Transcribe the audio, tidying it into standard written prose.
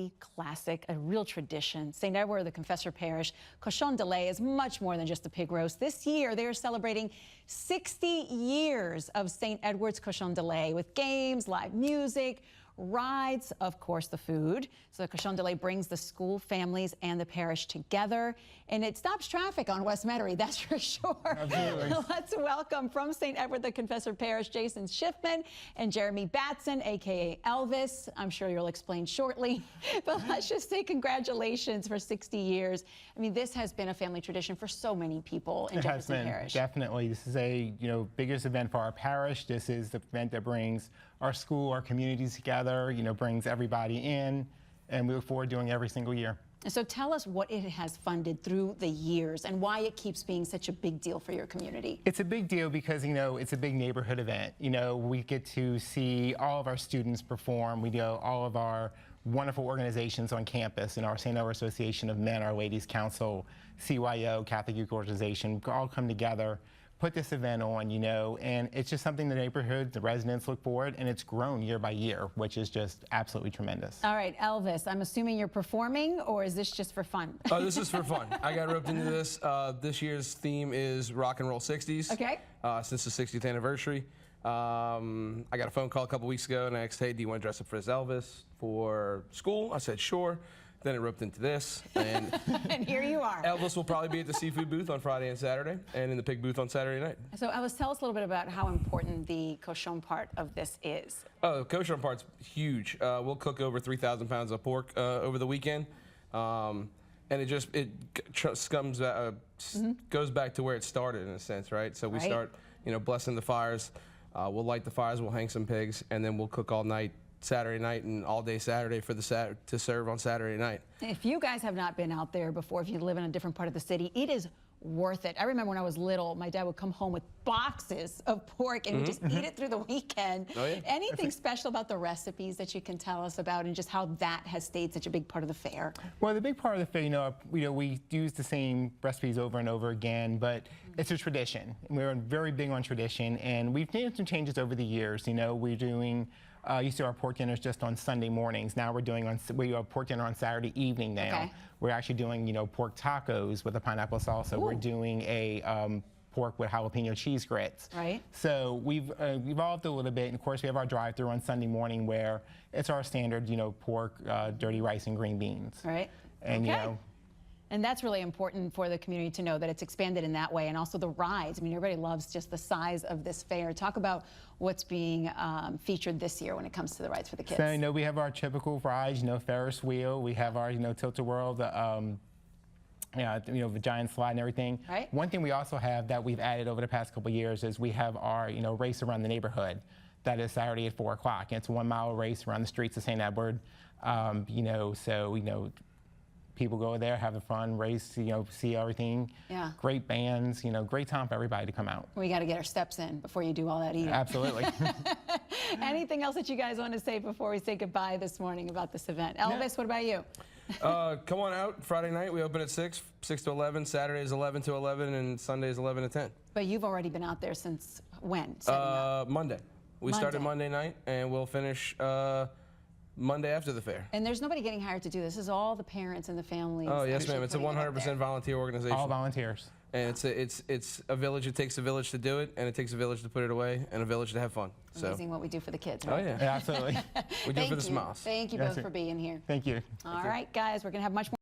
very classic, a real tradition. St. Edward the Confessor Parish, Cochon de Lait is much more than just a pig roast. This year, they are celebrating 60 years of St. Edward's Cochon de Lait with games, live music, rides, of course, the food. So the Cochon de Lait brings the school, families, and the parish together, and it stops traffic on West Metairie, that's for sure. Absolutely. Let's welcome from St. Edward the Confessor Parish, Jason Schiffman and Jeremy Batson, aka Elvis. I'm sure you'll explain shortly, but let's just say congratulations for 60 years. I mean, this has been a family tradition for so many people in Jefferson Parish. Definitely. This is a biggest event for our parish. This is the event that brings our school, our communities together, brings everybody in, and we look forward to doing it every single year. So tell us what it has funded through the years and why it keeps being such a big deal for your community. It's a big deal because, it's a big neighborhood event. We get to see all of our students perform. We do all of our wonderful organizations on campus, our St. Edward Association of Men, Our Ladies Council, CYO, Catholic Youth Organization, all come together, put this event on, and it's just something the neighborhood, the residents look forward, and it's grown year by year, which is just absolutely tremendous. All right, Elvis, I'm assuming you're performing, or is this just for fun? Oh, this is for fun. I got roped into this. This year's theme is rock and roll 60s. Okay. Since the 60th anniversary. I got a phone call a couple weeks ago, and I asked, hey, do you want to dress up for this Elvis for school? I said, sure. Then it roped into this, and, and here you are. Elvis will probably be at the seafood booth on Friday and Saturday, and in the pig booth on Saturday night. So Elvis, tell us a little bit about how important the cochon part of this is. Oh, the cochon part's huge. We'll cook over 3,000 pounds of pork over the weekend, and goes back to where it started in a sense, right? So we start, blessing the fires. We'll light the fires, we'll hang some pigs, and then we'll cook all night Saturday night and all day Saturday for to serve on Saturday night. If you guys have not been out there before, if you live in a different part of the city, it is worth it. I remember when I was little, my dad would come home with boxes of pork and we'd just eat it through the weekend. Oh, yeah. Anything special about the recipes that you can tell us about and just how that has stayed such a big part of the fair? Well, the big part of the fair, we use the same recipes over and over again, but it's a tradition. We're very big on tradition, and we've made some changes over the years. We're doing used to do our pork dinners just on Sunday mornings. Now we do a pork dinner on Saturday evening now. Okay. We're actually doing, pork tacos with a pineapple salsa. Ooh. We're doing a pork with jalapeno cheese grits. Right. So we've evolved a little bit, and of course we have our drive-thru on Sunday morning where it's our standard, pork, dirty rice, and green beans. Right. And okay. And that's really important for the community to know that it's expanded in that way, and also the rides. I mean, everybody loves just the size of this fair. Talk about what's being featured this year when it comes to the rides for the kids. So, we have our typical rides, Ferris wheel. We have our, Tilt-A-Whirl, the giant slide and everything. Right. One thing we also have that we've added over the past couple of years is we have our, race around the neighborhood. That is Saturday at 4 o'clock. It's a 1-mile race around the streets of St. Edward. People go there, have fun, race, see everything. Yeah. Great bands, great time for everybody to come out. We got to get our steps in before you do all that eating. Absolutely. Anything else that you guys want to say before we say goodbye this morning about this event? Elvis, what about you? Come on out Friday night. We open at 6 to 11. Saturday is 11 to 11, and Sunday is 11 to 10. But you've already been out there since when? Monday. We started Monday night, and we'll finish Monday after the fair. And there's nobody getting hired to do this. This is all the parents and the families. Oh, yes, ma'am. It's a 100% volunteer organization. All volunteers. And it's a village. It takes a village to do it, and it takes a village to put it away, and a village to have fun. Amazing what we do for the kids, right? Oh, yeah. Yeah, absolutely. We do it for the smiles. Thank you both for being here. Thank you. All right, guys, we're going to have much more.